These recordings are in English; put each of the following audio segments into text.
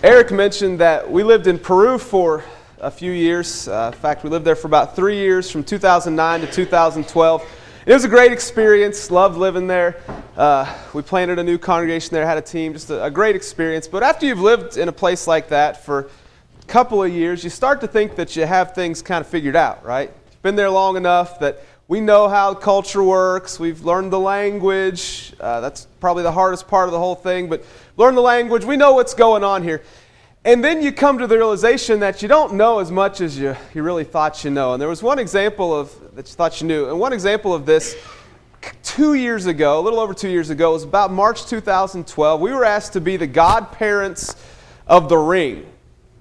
Eric mentioned that we lived in Peru for a few years. In fact, we lived there for about 3 years, from 2009 to 2012. It was a great experience. Loved living there. We planted a new congregation there, had a team, just a great experience. But after you've lived in a place like that for a couple of years, you start to think that you have things kind of figured out, right? You've been there long enough that we know how culture works. We've learned the language. That's probably the hardest part of the whole thing, but learn the language. We know what's going on here. And then you come to the realization that you don't know as much as you really thought you know. And there was one example of that you thought you knew. And one example of this 2 years ago, a little over 2 years ago, it was about March 2012. We were asked to be the godparents of the ring. You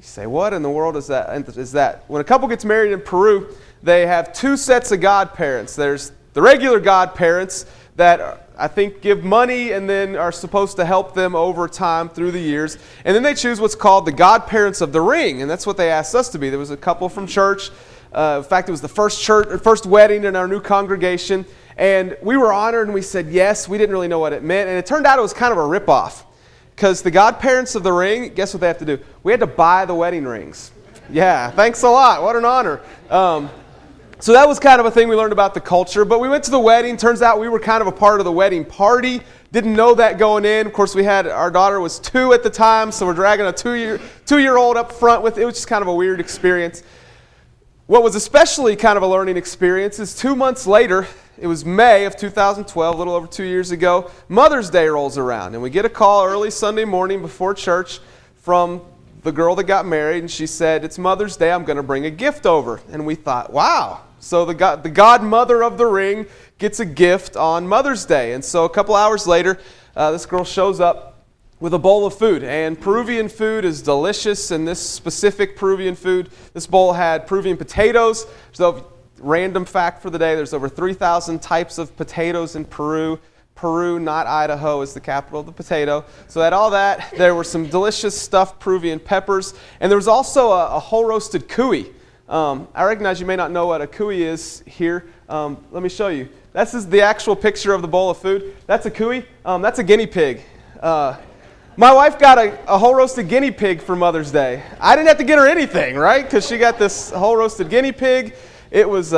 say, what in the world is that? When a couple gets married in Peru, they have two sets of godparents. There's the regular godparents that I think give money and then are supposed to help them over time through the years. And then they choose what's called the godparents of the ring, and that's what they asked us to be. There was a couple from church. In fact, it was the first wedding in our new congregation, and we were honored and we said yes. We didn't really know what it meant, and it turned out it was kind of a ripoff, because the godparents of the ring, guess what they have to do? We had to buy the wedding rings. Yeah, thanks a lot. What an honor. So that was kind of a thing we learned about the culture. But we went to the wedding. Turns out we were kind of a part of the wedding party. Didn't know that going in. Of course, our daughter was 2 at the time, so we're dragging a two-year-old up front with it. It was just kind of a weird experience. What was especially kind of a learning experience is 2 months later, it was May of 2012, a little over 2 years ago, Mother's Day rolls around. And we get a call early Sunday morning before church from the girl that got married, and she said, "It's Mother's Day, I'm going to bring a gift over." And we thought, wow. So the godmother of the ring gets a gift on Mother's Day. And so a couple hours later, this girl shows up with a bowl of food. And Peruvian food is delicious. And this specific Peruvian food, this bowl had Peruvian potatoes. So random fact for the day, there's over 3,000 types of potatoes in Peru. Peru, not Idaho, is the capital of the potato. So at all that, there were some delicious stuffed Peruvian peppers. And there was also a whole roasted cuy. I recognize you may not know what a cuy is here. Let me show you. This is the actual picture of the bowl of food. That's a cuy. That's a guinea pig. My wife got a whole roasted guinea pig for Mother's Day. I didn't have to get her anything, right? Because she got this whole roasted guinea pig. It was.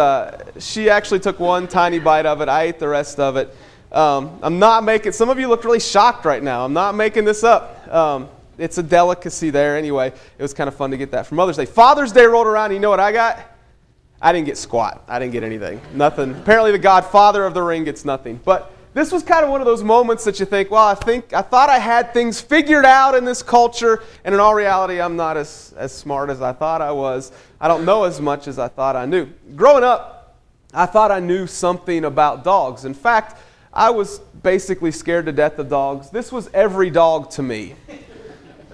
She actually took one tiny bite of it. I ate the rest of it. I'm not making. Some of you look really shocked right now. I'm not making this up. It's a delicacy there. Anyway, it was kind of fun to get that for Mother's Day. Father's Day rolled around, and you know what I got? I didn't get squat. I didn't get anything. Nothing. Apparently the godfather of the ring gets nothing. But this was kind of one of those moments that you think, well, I thought I had things figured out in this culture, and in all reality, I'm not as smart as I thought I was. I don't know as much as I thought I knew. Growing up, I thought I knew something about dogs. In fact, I was basically scared to death of dogs. This was every dog to me.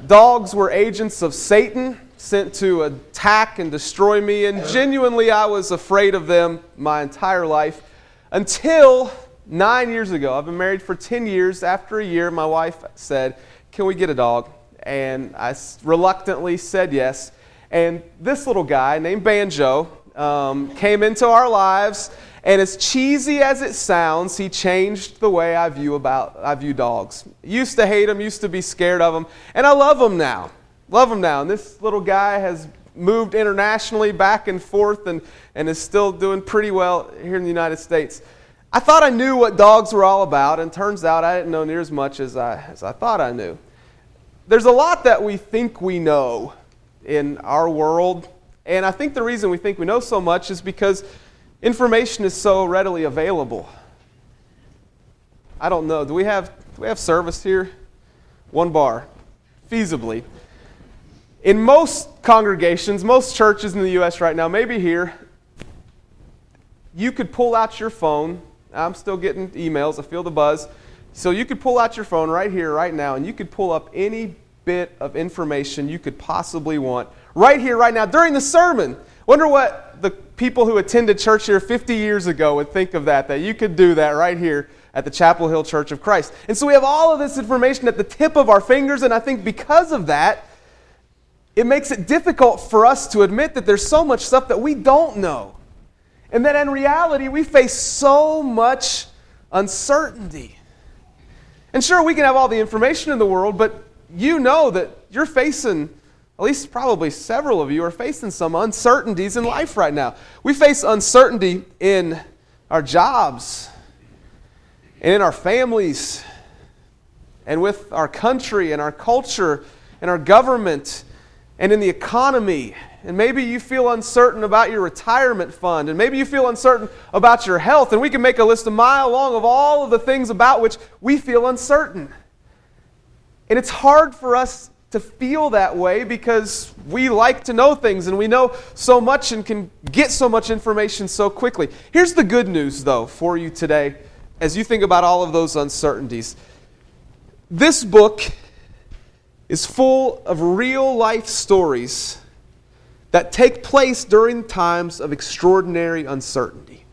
Dogs were agents of Satan, sent to attack and destroy me, and genuinely I was afraid of them my entire life until 9 years ago. I've been married for 10 years. After a year, my wife said, "Can we get a dog?" And I reluctantly said yes. And this little guy named Banjo came into our lives, and as cheesy as it sounds, he changed the way I view dogs. Used to hate them, used to be scared of them, and I love them now. Love them now. And this little guy has moved internationally back and forth and is still doing pretty well here in the United States. I thought I knew what dogs were all about, and turns out I didn't know near as much as I thought I knew. There's a lot that we think we know in our world, and I think the reason we think we know so much is because information is so readily available. I don't know. Do we have service here? One bar, feasibly. In most congregations, most churches in the U.S. right now, maybe here, you could pull out your phone. I'm still getting emails. I feel the buzz. So you could pull out your phone right here, right now, and you could pull up any bit of information you could possibly want right here, right now, during the sermon. Wonder what the people who attended church here 50 years ago would think of that you could do that right here at the Chapel Hill Church of Christ. And so we have all of this information at the tip of our fingers, and I think because of that, it makes it difficult for us to admit that there's so much stuff that we don't know. And that in reality, we face so much uncertainty. And sure, we can have all the information in the world, but you know that you're facing, at least probably several of you are facing some uncertainties in life right now. We face uncertainty in our jobs, and in our families, and with our country and our culture and our government and in the economy. And maybe you feel uncertain about your retirement fund, and maybe you feel uncertain about your health, and we can make a list a mile long of all of the things about which we feel uncertain. And it's hard for us to feel that way because we like to know things, and we know so much and can get so much information so quickly. Here's the good news, though, for you today as you think about all of those uncertainties. This book is full of real life stories that take place during times of extraordinary uncertainty.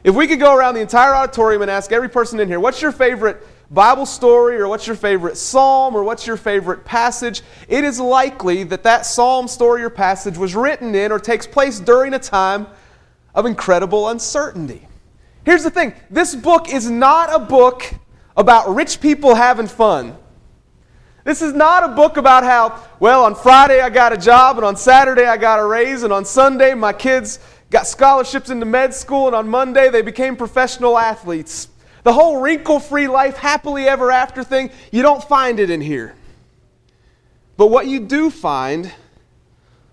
If we could go around the entire auditorium and ask every person in here, what's your favorite Bible story, or what's your favorite psalm, or what's your favorite passage, it is likely that that psalm, story, or passage was written in or takes place during a time of incredible uncertainty. Here's the thing, this book is not a book about rich people having fun. This is not a book about how, well, on Friday I got a job, and on Saturday I got a raise, and on Sunday my kids got scholarships into med school, and on Monday they became professional athletes. The whole wrinkle-free life, happily ever after thing, you don't find it in here. But what you do find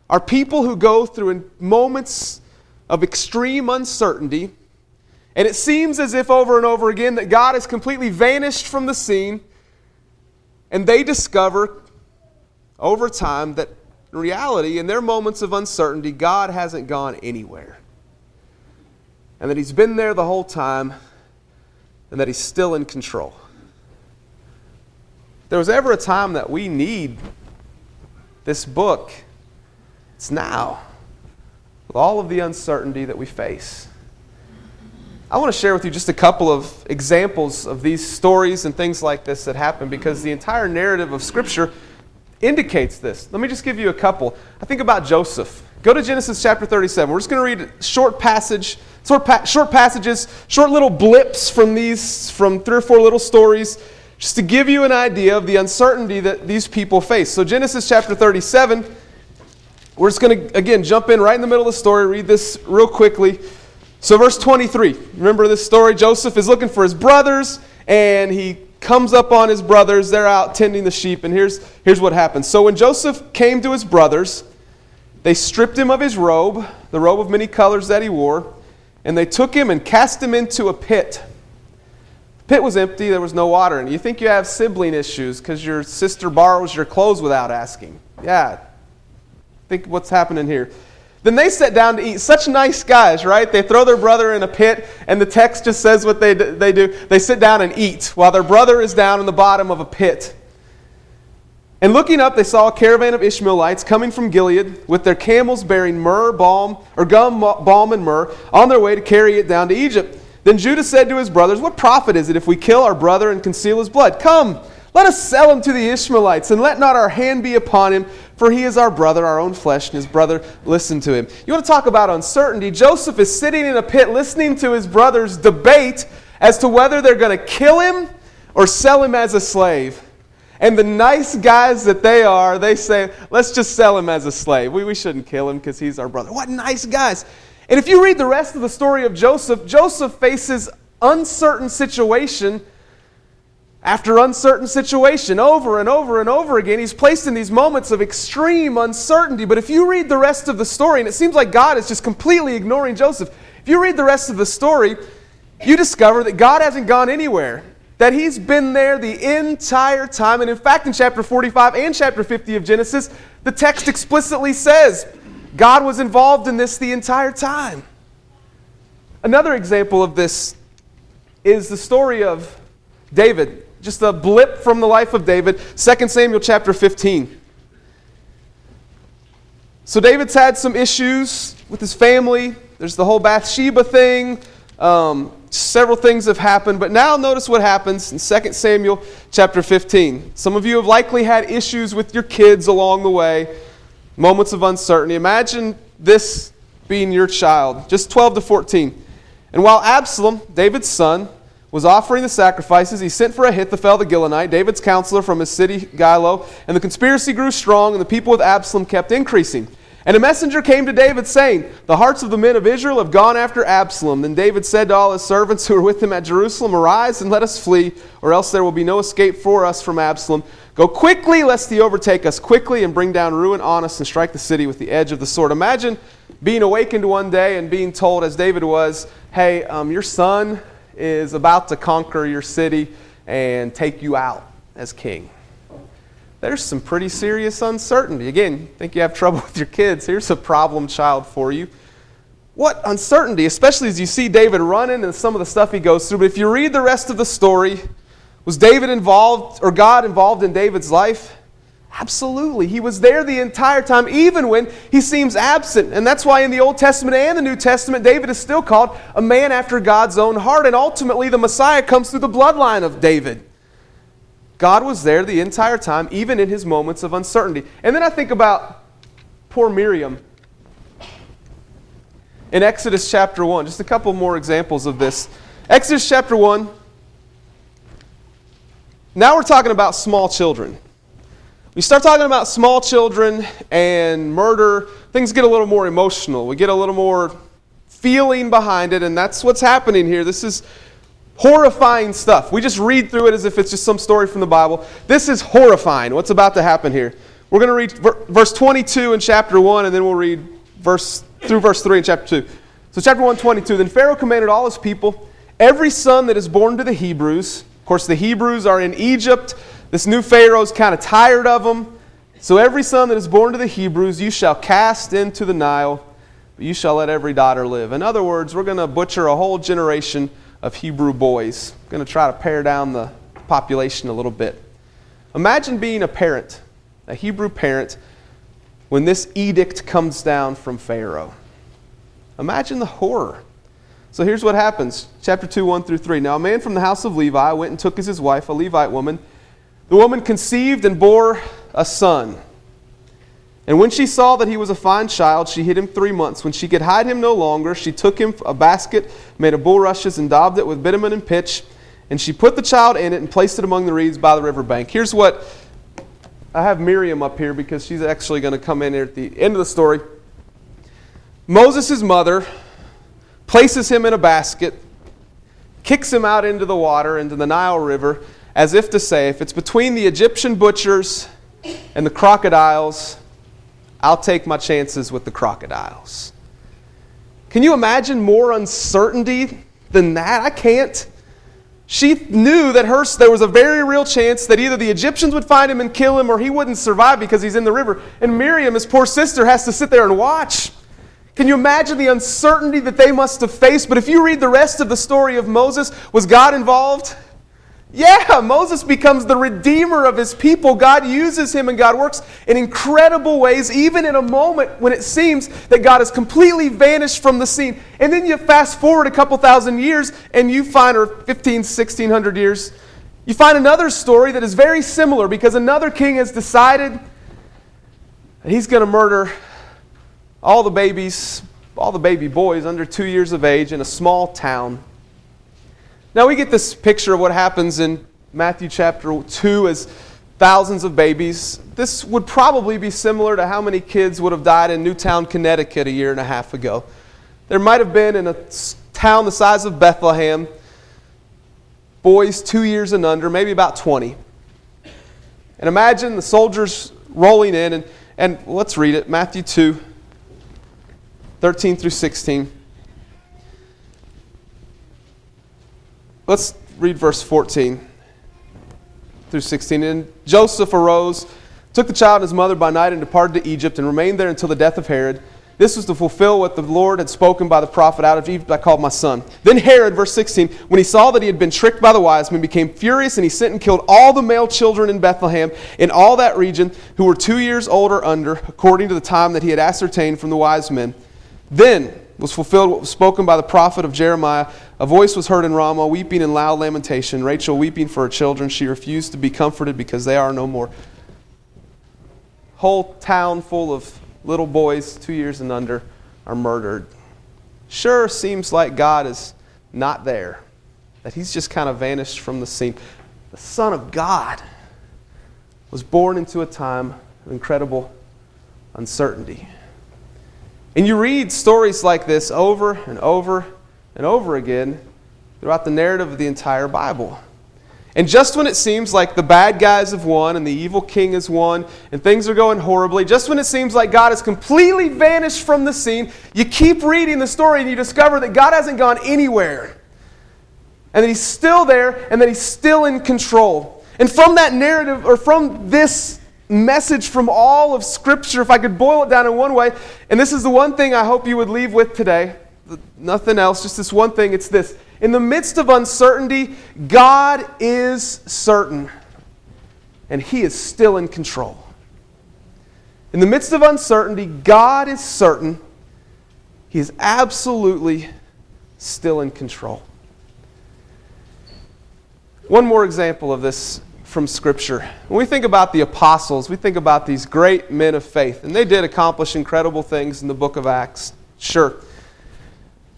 are people who go through moments of extreme uncertainty, and it seems as if over and over again that God has completely vanished from the scene, and they discover over time that in reality, in their moments of uncertainty, God hasn't gone anywhere. And that He's been there the whole time, and that He's still in control. If there was ever a time that we need this book, it's now, with all of the uncertainty that we face. I want to share with you just a couple of examples of these stories and things like this that happen, because the entire narrative of Scripture indicates this. Let me just give you a couple. I think about Joseph. Go to Genesis chapter 37. We're just going to read short passages, short little blips from 3 or 4 little stories, just to give you an idea of the uncertainty that these people face. So Genesis chapter 37, we're just going to, again, jump in right in the middle of the story, read this real quickly. So verse 23, remember this story? Joseph is looking for his brothers, and he comes up on his brothers. They're out tending the sheep, and here's what happens. So when Joseph came to his brothers, they stripped him of his robe, the robe of many colors that he wore, and they took him and cast him into a pit. The pit was empty, there was no water in it. You think you have sibling issues because your sister borrows your clothes without asking. Yeah, think what's happening here. Then they sat down to eat. Such nice guys, right? They throw their brother in a pit, and the text just says what they do. They sit down and eat while their brother is down in the bottom of a pit. And looking up, they saw a caravan of Ishmaelites coming from Gilead with their camels bearing balm, and myrrh on their way to carry it down to Egypt. Then Judah said to his brothers, "What profit is it if we kill our brother and conceal his blood? Come, let us sell him to the Ishmaelites, and let not our hand be upon him, for he is our brother, our own flesh," and his brother listened to him. You want to talk about uncertainty? Joseph is sitting in a pit listening to his brothers debate as to whether they're going to kill him or sell him as a slave. And the nice guys that they are, they say, let's just sell him as a slave. We shouldn't kill him because he's our brother. What nice guys. And if you read the rest of the story of Joseph, Joseph faces uncertain situation after uncertain situation over and over and over again. He's placed in these moments of extreme uncertainty. But if you read the rest of the story, and it seems like God is just completely ignoring Joseph, if you read the rest of the story, you discover that God hasn't gone anywhere. That He's been there the entire time. And in fact, in chapter 45 and chapter 50 of Genesis, the text explicitly says God was involved in this the entire time. Another example of this is the story of David. Just a blip from the life of David. 2 Samuel chapter 15. So David's had some issues with his family. There's the whole Bathsheba thing. Several things have happened, but now notice what happens in 2 Samuel chapter 15. Some of you have likely had issues with your kids along the way, moments of uncertainty. Imagine this being your child, just 12 to 14. And while Absalom, David's son, was offering the sacrifices, he sent for Ahithophel the Gilonite, David's counselor from his city Gilo, and the conspiracy grew strong, and the people with Absalom kept increasing. And a messenger came to David, saying, "The hearts of the men of Israel have gone after Absalom." Then David said to all his servants who were with him at Jerusalem, "Arise and let us flee, or else there will be no escape for us from Absalom. Go quickly, lest he overtake us quickly and bring down ruin on us and strike the city with the edge of the sword." Imagine being awakened one day and being told, as David was, "Hey, your son is about to conquer your city and take you out as king." There's some pretty serious uncertainty. Again, think you have trouble with your kids. Here's a problem child for you. What uncertainty, especially as you see David running and some of the stuff he goes through. But if you read the rest of the story, was David involved, or God involved in David's life? Absolutely. He was there the entire time, even when he seems absent. And that's why in the Old Testament and the New Testament, David is still called a man after God's own heart. And ultimately, the Messiah comes through the bloodline of David. God was there the entire time, even in his moments of uncertainty. And then I think about poor Miriam. In Exodus chapter 1, just a couple more examples of this. Exodus chapter 1. Now we're talking about small children. We start talking about small children and murder, things get a little more emotional. We get a little more feeling behind it, and that's what's happening here. This is horrifying stuff. We just read through it as if it's just some story from the Bible. This is horrifying, what's about to happen here. We're going to read verse 22 in chapter 1, and then we'll read through verse 3 in chapter 2. So chapter 1, 22. Then Pharaoh commanded all his people, "Every son that is born to the Hebrews," of course the Hebrews are in Egypt. This new Pharaoh's kind of tired of them. "So every son that is born to the Hebrews you shall cast into the Nile, but you shall let every daughter live." In other words, we're going to butcher a whole generation of Hebrew boys. We're going to try to pare down the population a little bit. Imagine being a parent, a Hebrew parent, when this edict comes down from Pharaoh. Imagine the horror. So here's what happens. Chapter 2, 1 through 3. "Now a man from the house of Levi went and took as his wife a Levite woman. The woman conceived and bore a son. And when she saw that he was a fine child, she hid him 3 months. When she could hide him no longer, she took him a basket, made of bulrushes, and daubed it with bitumen and pitch. And she put the child in it and placed it among the reeds by the riverbank." Here's what, I have Miriam up here because she's actually going to come in here at the end of the story. Moses' mother places him in a basket, kicks him out into the water, into the Nile River, as if to say, if it's between the Egyptian butchers and the crocodiles, I'll take my chances with the crocodiles. Can you imagine more uncertainty than that? I can't. She knew that there was a very real chance that either the Egyptians would find him and kill him, or he wouldn't survive because he's in the river. And Miriam, his poor sister, has to sit there and watch. Can you imagine the uncertainty that they must have faced? But if you read the rest of the story of Moses, was God involved? Yeah, Moses becomes the redeemer of his people. God uses him and God works in incredible ways, even in a moment when it seems that God has completely vanished from the scene. And then you fast forward a couple thousand years and you find, or 1600 years, you find another story that is very similar because another king has decided that he's going to murder all the baby boys under 2 years of age in a small town. Now we get this picture of what happens in Matthew chapter 2 as thousands of babies. This would probably be similar to how many kids would have died in Newtown, Connecticut a year and a half ago. There might have been in a town the size of Bethlehem, boys 2 years and under, maybe about 20. And imagine the soldiers rolling in, and let's read it, Matthew 2, 13 through 16. Let's read verse 14 through 16. "And Joseph arose, took the child and his mother by night and departed to Egypt and remained there until the death of Herod. This was to fulfill what the Lord had spoken by the prophet, 'Out of Egypt I called my son.' Then Herod," verse 16, "when he saw that he had been tricked by the wise men, became furious, and he sent and killed all the male children in Bethlehem, in all that region, who were 2 years old or under, according to the time that he had ascertained from the wise men. Then was fulfilled what was spoken by the prophet of Jeremiah. A voice was heard in Ramah, weeping and loud lamentation, Rachel weeping for her children. She refused to be comforted because they are no more." Whole town full of little boys 2 years and under are murdered. Sure seems like God is not there, that he's just kind of vanished from the scene. The Son of God was born into a time of incredible uncertainty. And you read stories like this over and over and over again throughout the narrative of the entire Bible. And just when it seems like the bad guys have won and the evil king has won and things are going horribly, just when it seems like God has completely vanished from the scene, you keep reading the story and you discover that God hasn't gone anywhere. And that he's still there and that he's still in control. And from that narrative, or from this message from all of Scripture, if I could boil it down in one way, and this is the one thing I hope you would leave with today, nothing else, just this one thing, it's this. In the midst of uncertainty, God is certain, and he is still in control. In the midst of uncertainty, God is certain, he is absolutely still in control. One more example of this from Scripture. When we think about the apostles, we think about these great men of faith, and they did accomplish incredible things in the book of Acts, sure.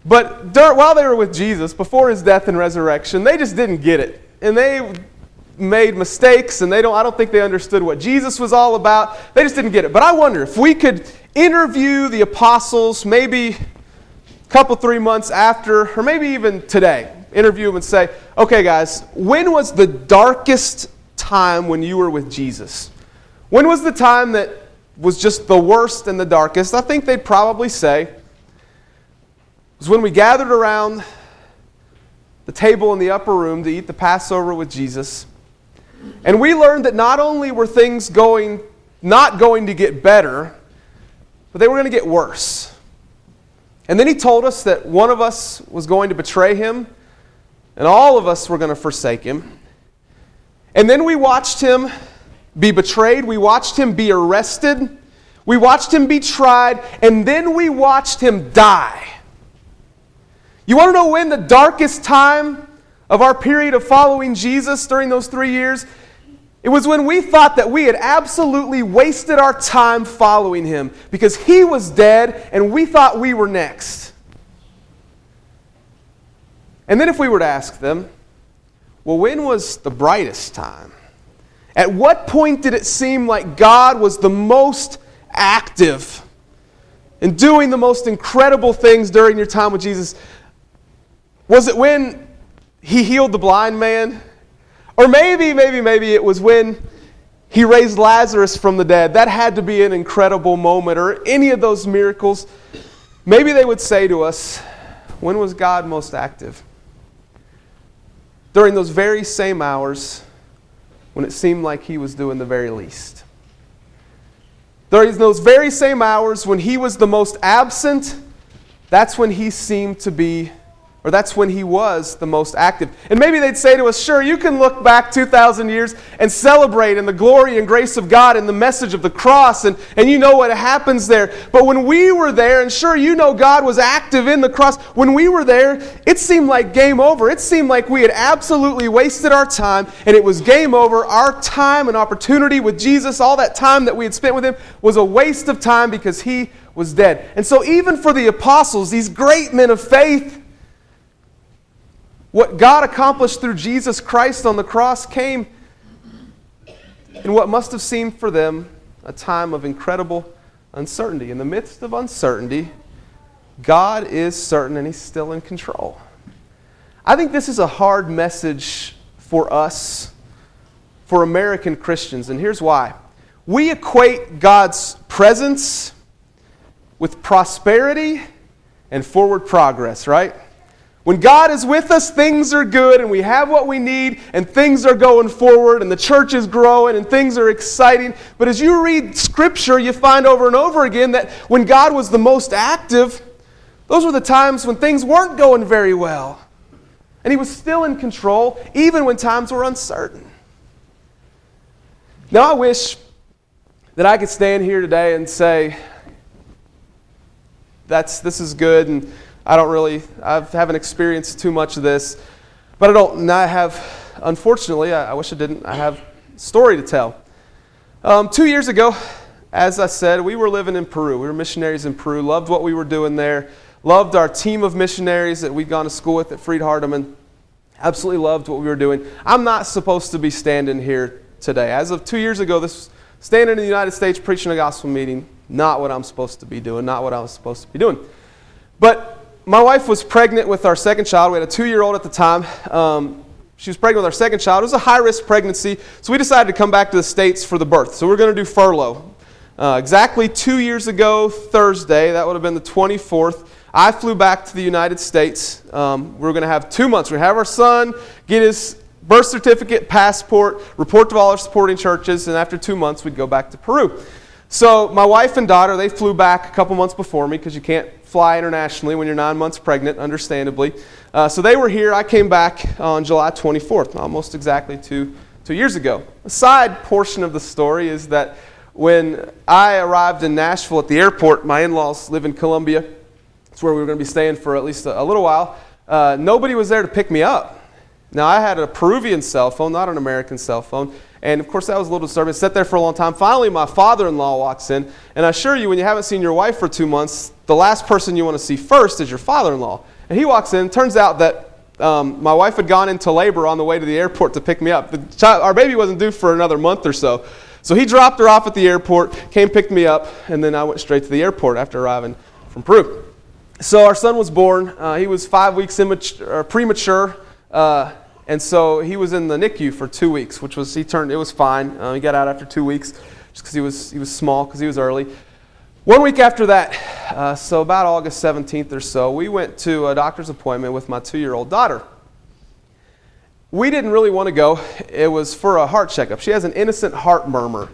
But while they were with Jesus, before his death and resurrection, they just didn't get it. And they made mistakes, and I don't think they understood what Jesus was all about. They just didn't get it. But I wonder if we could interview the apostles maybe a couple, 3 months after, or maybe even today, interview them and say, okay guys, when was the darkest time when you were with Jesus? When was the time that was just the worst and the darkest? I think they'd probably say, it was when we gathered around the table in the upper room to eat the Passover with Jesus. And we learned that not only were things not going to get better, but they were going to get worse. And then he told us that one of us was going to betray him, and all of us were going to forsake him. And then we watched him be betrayed. We watched him be arrested. We watched him be tried. And then we watched him die. You want to know when the darkest time of our period of following Jesus during those 3 years? It was when we thought that we had absolutely wasted our time following him because he was dead and we thought we were next. And then if we were to ask them, well, when was the brightest time? At what point did it seem like God was the most active and doing the most incredible things during your time with Jesus? Was it when he healed the blind man? Or maybe it was when he raised Lazarus from the dead. That had to be an incredible moment. Or any of those miracles. Maybe they would say to us, when was God most active? During those very same hours when it seemed like he was doing the very least. During those very same hours when he was the most absent, that's when he seemed to be, or that's when he was the most active. And maybe they'd say to us, sure, you can look back 2,000 years and celebrate in the glory and grace of God and the message of the cross, and you know what happens there. But when we were there, and sure, you know God was active in the cross, when we were there, it seemed like game over. It seemed like we had absolutely wasted our time, and it was game over. Our time and opportunity with Jesus, all that time that we had spent with him, was a waste of time because he was dead. And so even for the apostles, these great men of faith, what God accomplished through Jesus Christ on the cross came in what must have seemed for them a time of incredible uncertainty. In the midst of uncertainty, God is certain and he's still in control. I think this is a hard message for us, for American Christians, and here's why. We equate God's presence with prosperity and forward progress, right? When God is with us, things are good and we have what we need and things are going forward and the church is growing and things are exciting. But as you read Scripture, you find over and over again that when God was the most active, those were the times when things weren't going very well. And he was still in control even when times were uncertain. Now I wish that I could stand here today and say, this is good, and I haven't experienced too much of this, but unfortunately, I wish I didn't, I have a story to tell. 2 years ago, as I said, we were living in Peru. We were missionaries in Peru, loved what we were doing there, loved our team of missionaries that we'd gone to school with at Freed Hardeman. Absolutely loved what we were doing. I'm not supposed to be standing here today. As of 2 years ago, standing in the United States preaching a gospel meeting, not what I'm supposed to be doing, not what I was supposed to be doing. But my wife was pregnant with our second child. We had a 2-year-old at the time. She was pregnant with our second child. It was a high-risk pregnancy, so we decided to come back to the States for the birth. So we're going to do furlough. Exactly 2 years ago, Thursday, that would have been the 24th, I flew back to the United States. We were going to have 2 months. We're going to have our son get his birth certificate, passport, report to all our supporting churches, and after 2 months, we'd go back to Peru. So my wife and daughter, they flew back a couple months before me because you can't fly internationally when you're 9 months pregnant, understandably. So they were here. I came back on July 24th, almost exactly two years ago. A side portion of the story is that when I arrived in Nashville at the airport, my in-laws live in Columbia. It's where we were going to be staying for at least a little while. Nobody was there to pick me up. Now, I had a Peruvian cell phone, not an American cell phone. And, of course, that was a little disturbing. I sat there for a long time. Finally, my father-in-law walks in. And I assure you, when you haven't seen your wife for 2 months, the last person you want to see first is your father-in-law. And he walks in. Turns out that my wife had gone into labor on the way to the airport to pick me up. Our baby wasn't due for another month or so. So he dropped her off at the airport, came pick me up, and then I went straight to the airport after arriving from Peru. So our son was born. He was 5 weeks premature. And so he was in the NICU for 2 weeks, it was fine. He got out after 2 weeks just because he was small, because he was early. 1 week after that, so about August 17th or so, we went to a doctor's appointment with my 2-year-old daughter. We didn't really want to go. It was for a heart checkup. She has an innocent heart murmur.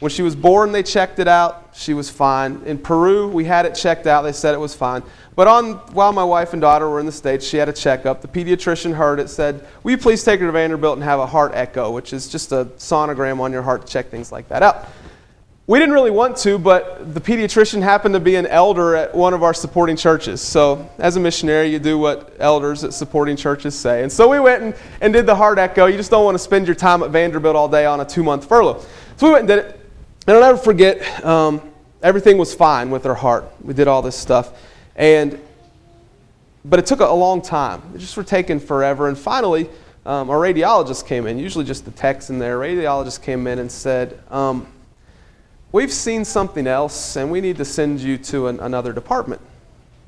When she was born, they checked it out. She was fine. In Peru, we had it checked out. They said it was fine. But while my wife and daughter were in the States, she had a checkup. The pediatrician heard it, said, "Will you please take her to Vanderbilt and have a heart echo," which is just a sonogram on your heart to check things like that out. We didn't really want to, but the pediatrician happened to be an elder at one of our supporting churches. So as a missionary, you do what elders at supporting churches say. And so we went and did the heart echo. You just don't want to spend your time at Vanderbilt all day on a 2-month furlough. So we went and did it. And I'll never forget, everything was fine with her heart. We did all this stuff. But it took a long time. It just were taking forever. And finally, our radiologist came in, usually just the techs in there. Radiologist came in and said, "We've seen something else, and we need to send you to another department."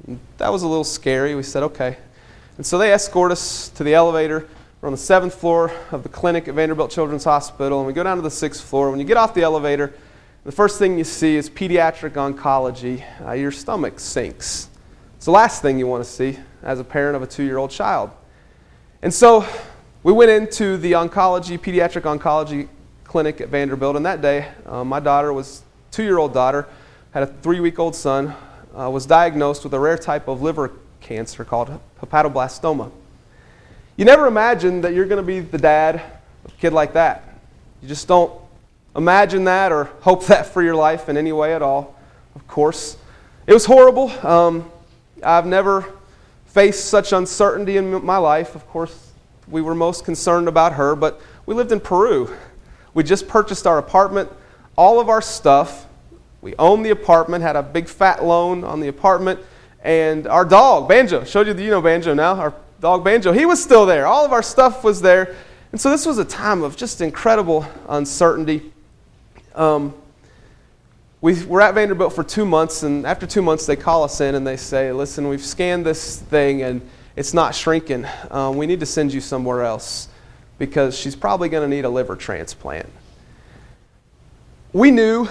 And that was a little scary. We said, okay. And so they escort us to the elevator. We're on the 7th floor of the clinic at Vanderbilt Children's Hospital, and we go down to the 6th floor. When you get off the elevator, the first thing you see is pediatric oncology. Your stomach sinks. It's the last thing you want to see as a parent of a 2-year-old child. And so we went into the pediatric oncology clinic at Vanderbilt, and that day, my daughter 2-year-old daughter, had a 3-week-old son, was diagnosed with a rare type of liver cancer called hepatoblastoma. You never imagine that you're going to be the dad of a kid like that. You just don't imagine that or hope that for your life in any way at all, of course. It was horrible. I've never faced such uncertainty in my life. Of course, we were most concerned about her, but we lived in Peru. We just purchased our apartment, all of our stuff. We owned the apartment, had a big fat loan on the apartment, and our dog, Banjo, showed you Banjo now, our dog Banjo, he was still there. All of our stuff was there. And so this was a time of just incredible uncertainty. We were at Vanderbilt for 2 months, and after 2 months they call us in and they say, "Listen, we've scanned this thing and it's not shrinking. We need to send you somewhere else because she's probably going to need a liver transplant." We knew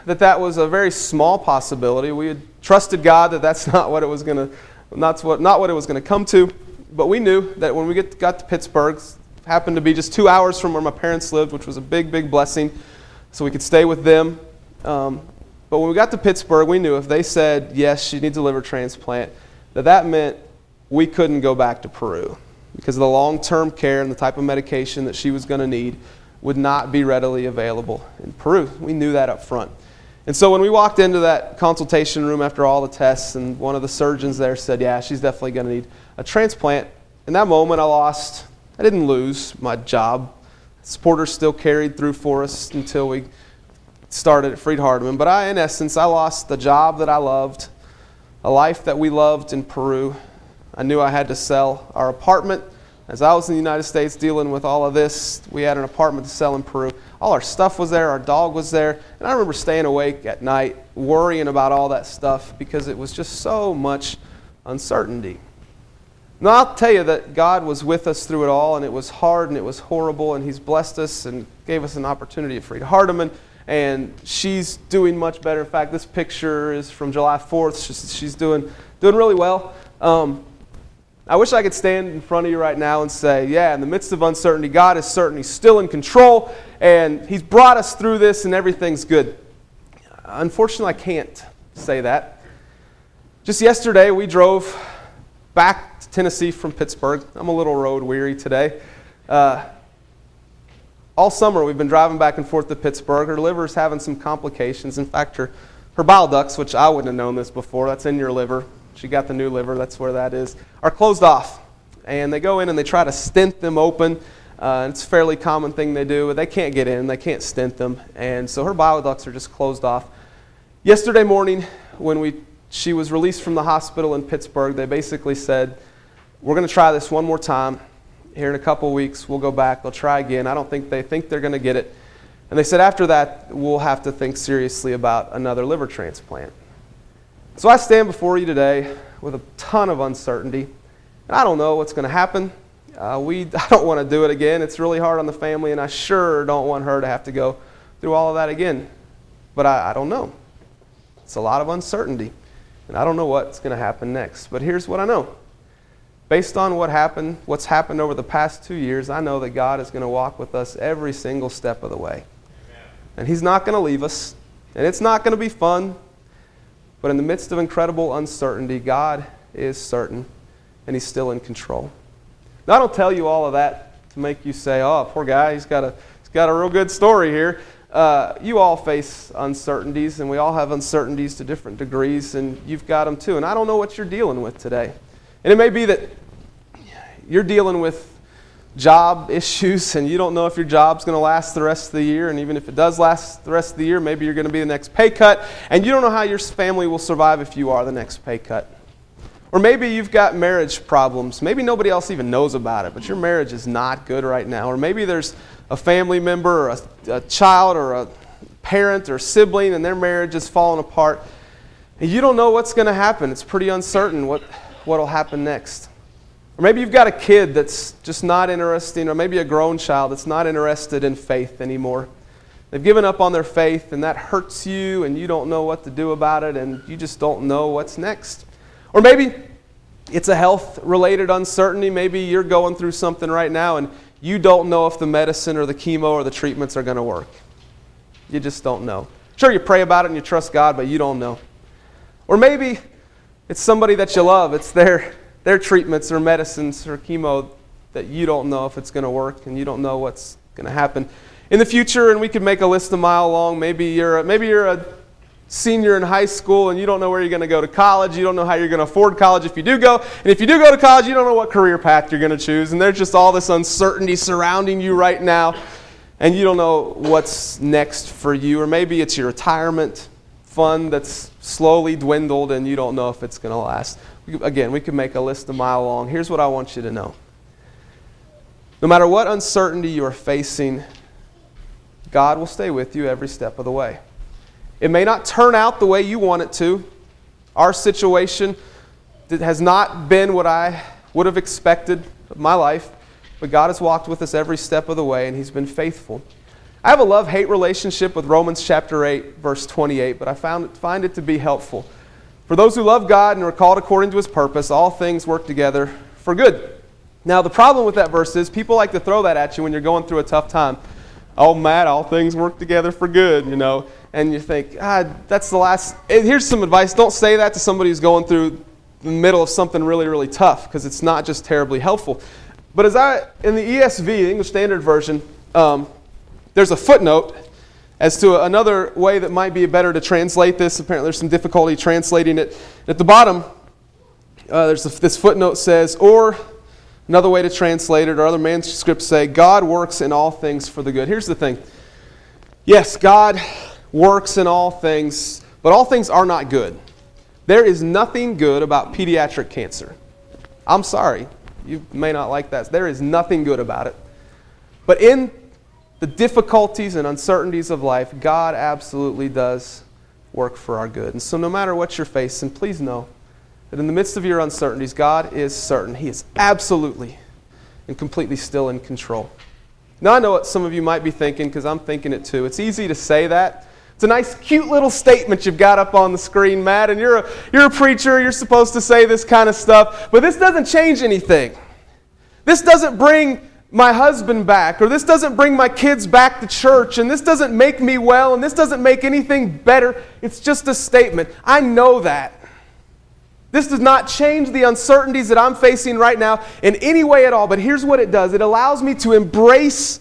that was a very small possibility. We had trusted God that that's not what it was going to come to. But we knew that when we got to Pittsburgh, happened to be just 2 hours from where my parents lived, which was a big, big blessing, so we could stay with them. But when we got to Pittsburgh, we knew if they said, yes, she needs a liver transplant, that meant we couldn't go back to Peru because the long-term care and the type of medication that she was going to need would not be readily available in Peru. We knew that up front. And so when we walked into that consultation room after all the tests, and one of the surgeons there said, yeah, she's definitely going to need a transplant, in that moment I didn't lose my job. Supporters still carried through for us until we started at Freed-Hardeman. But in essence, I lost the job that I loved, a life that we loved in Peru. I knew I had to sell our apartment, As I was in the United States dealing with all of this, we had an apartment to sell in Peru. All our stuff was there, our dog was there, and I remember staying awake at night worrying about all that stuff because it was just so much uncertainty. Now, I'll tell you that God was with us through it all, and it was hard and it was horrible, and He's blessed us and gave us an opportunity at Frida Hardeman, and she's doing much better. In fact, this picture is from July 4th. She's doing really well. I wish I could stand in front of you right now and say, yeah, in the midst of uncertainty, God is certain. He's still in control, and He's brought us through this, and everything's good. Unfortunately, I can't say that. Just yesterday, we drove back to Tennessee from Pittsburgh. I'm a little road weary today. All summer, we've been driving back and forth to Pittsburgh. Her liver's having some complications. In fact, her bile ducts, which I wouldn't have known this before, that's in your liver. She got the new liver, that's where that is, are closed off. And they go in and they try to stent them open. It's a fairly common thing they do, but they can't get in, they can't stent them. And so her bile ducts are just closed off. Yesterday morning, when she was released from the hospital in Pittsburgh, they basically said, we're going to try this one more time. Here in a couple of weeks, we'll go back, they'll try again. I don't think they think they're going to get it. And they said after that, we'll have to think seriously about another liver transplant. So I stand before you today with a ton of uncertainty, and I don't know what's going to happen. I don't want to do it again. It's really hard on the family, and I sure don't want her to have to go through all of that again. But I don't know. It's a lot of uncertainty, and I don't know what's going to happen next. But here's what I know. Based on what's happened over the past 2 years, I know that God is going to walk with us every single step of the way. Amen. And He's not going to leave us, and it's not going to be fun. But in the midst of incredible uncertainty, God is certain, and He's still in control. Now, I don't tell you all of that to make you say, oh, poor guy, he's got a real good story here. You all face uncertainties, and we all have uncertainties to different degrees, and you've got them too. And I don't know what you're dealing with today. And it may be that you're dealing with job issues, and you don't know if your job's going to last the rest of the year, and even if it does last the rest of the year, maybe you're going to be the next pay cut, and you don't know how your family will survive if you are the next pay cut. Or maybe you've got marriage problems. Maybe nobody else even knows about it, but your marriage is not good right now. Or maybe there's a family member or a child or a parent or sibling, and their marriage is falling apart, and you don't know what's going to happen. It's pretty uncertain what will happen next. Or maybe you've got a kid that's just not interested, or maybe a grown child that's not interested in faith anymore. They've given up on their faith, and that hurts you, and you don't know what to do about it, and you just don't know what's next. Or maybe it's a health-related uncertainty. Maybe you're going through something right now, and you don't know if the medicine or the chemo or the treatments are going to work. You just don't know. Sure, you pray about it and you trust God, but you don't know. Or maybe it's somebody that you love. It's their treatments or medicines or chemo that you don't know if it's going to work, and you don't know what's going to happen in the future. And we could make a list a mile long. Maybe you're a senior in high school, and you don't know where you're going to go to college. You don't know how you're going to afford college if you do go. And if you do go to college, you don't know what career path you're going to choose. And there's just all this uncertainty surrounding you right now, and you don't know what's next for you. Or maybe it's your retirement fund that's slowly dwindled, and you don't know if it's going to last. Again, we could make a list a mile long. Here's what I want you to know. No matter what uncertainty you are facing, God will stay with you every step of the way. It may not turn out the way you want it to. Our situation has not been what I would have expected of my life, but God has walked with us every step of the way, and He's been faithful. I have a love-hate relationship with Romans chapter 8, verse 28, but I find it to be helpful. For those who love God and are called according to His purpose, all things work together for good. Now, the problem with that verse is people like to throw that at you when you're going through a tough time. Oh, Matt, all things work together for good, And you think, that's the last. Here's some advice. Don't say that to somebody who's going through the middle of something really, really tough, because it's not just terribly helpful. But in the ESV, the English Standard Version, there's a footnote as to another way that might be better to translate this. Apparently there's some difficulty translating it. At the bottom, this footnote says, or another way to translate it, or other manuscripts say, God works in all things for the good. Here's the thing. Yes, God works in all things, but all things are not good. There is nothing good about pediatric cancer. I'm sorry. You may not like that. There is nothing good about it. But in the difficulties and uncertainties of life, God absolutely does work for our good. And so no matter what you're facing, please know that in the midst of your uncertainties, God is certain. He is absolutely and completely still in control. Now I know what some of you might be thinking, because I'm thinking it too. It's easy to say that. It's a nice, cute little statement you've got up on the screen, Matt, and you're a preacher. You're supposed to say this kind of stuff. But this doesn't change anything. This doesn't bring my husband back, or this doesn't bring my kids back to church, and this doesn't make me well, and this doesn't make anything better. It's just a statement. I know that. This does not change the uncertainties that I'm facing right now in any way at all, but here's what it does. It allows me to embrace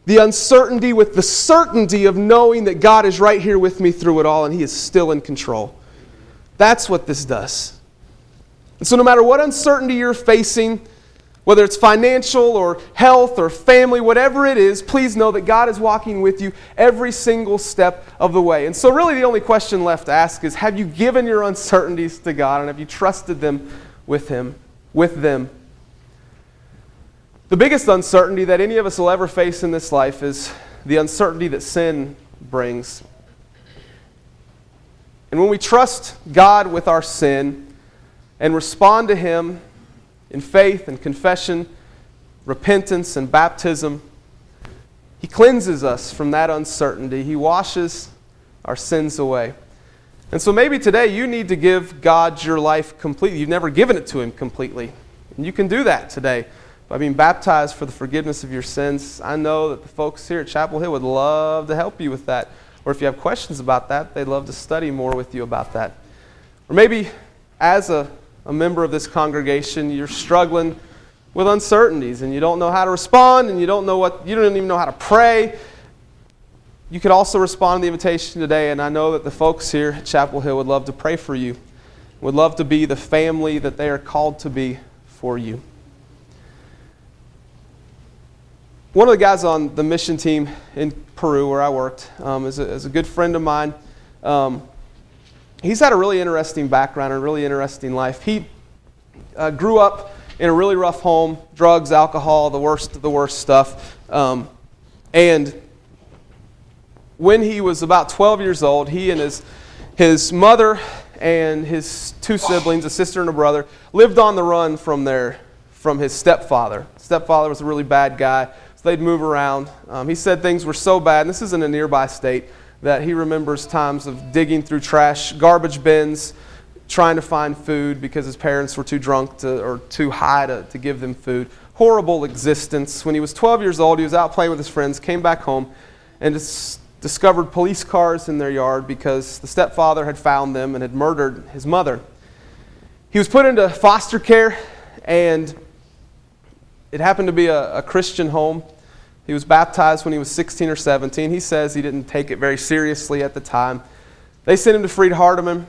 the uncertainty with the certainty of knowing that God is right here with me through it all, and He is still in control. That's what this does. And so no matter what uncertainty you're facing, whether it's financial or health or family, whatever it is, please know that God is walking with you every single step of the way. And so really the only question left to ask is, have you given your uncertainties to God, and have you trusted them with them? The biggest uncertainty that any of us will ever face in this life is the uncertainty that sin brings. And when we trust God with our sin and respond to Him in faith and confession, repentance and baptism, He cleanses us from that uncertainty. He washes our sins away. And so maybe today you need to give God your life completely. You've never given it to Him completely. And you can do that today by being baptized for the forgiveness of your sins. I know that the folks here at Chapel Hill would love to help you with that. Or if you have questions about that, they'd love to study more with you about that. Or maybe as a member of this congregation, you're struggling with uncertainties and you don't know how to respond, and you don't even know how to pray. You could also respond to the invitation today, and I know that the folks here at Chapel Hill would love to pray for you, would love to be the family that they are called to be for you. One of the guys on the mission team in Peru where I worked is a good friend of mine. He's had a really interesting background and a really interesting life. He grew up in a really rough home, drugs, alcohol, the worst of the worst stuff. And when he was about 12 years old, he and his mother and his two siblings, a sister and a brother, lived on the run from his stepfather. Stepfather was a really bad guy. They'd move around. He said things were so bad, and this is in a nearby state, that he remembers times of digging through trash, garbage bins, trying to find food because his parents were too drunk or too high to give them food. Horrible existence. When he was 12 years old, he was out playing with his friends, came back home, and discovered police cars in their yard because the stepfather had found them and had murdered his mother. He was put into foster care, and it happened to be a Christian home. He was baptized when he was 16 or 17. He says he didn't take it very seriously at the time. They sent him to Freed-Hardeman.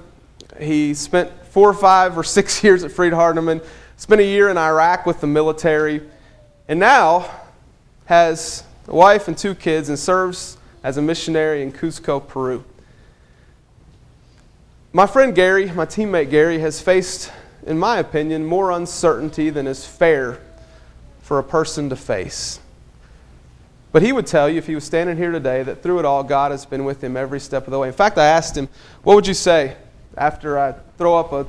He spent 4 or 5 or 6 years at Freed-Hardeman, spent a year in Iraq with the military, and now has a wife and 2 kids and serves as a missionary in Cusco, Peru. My friend Gary, my teammate Gary, has faced, in my opinion, more uncertainty than is fair for a person to face. But he would tell you, if he was standing here today, that through it all, God has been with him every step of the way. In fact, I asked him, what would you say after I throw up a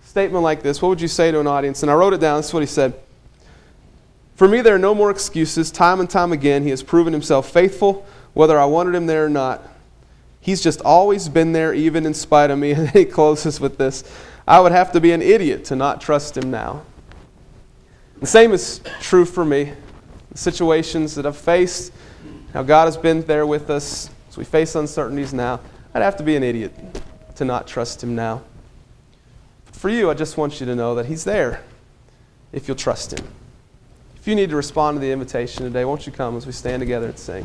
statement like this? What would you say to an audience? And I wrote it down. This is what he said. For me, there are no more excuses. Time and time again, He has proven Himself faithful, whether I wanted Him there or not. He's just always been there, even in spite of me. And he closes with this. I would have to be an idiot to not trust Him now. The same is true for me. The situations that I've faced, how God has been there with us as we face uncertainties now, I'd have to be an idiot to not trust Him now. But for you, I just want you to know that He's there if you'll trust Him. If you need to respond to the invitation today, won't you come as we stand together and sing?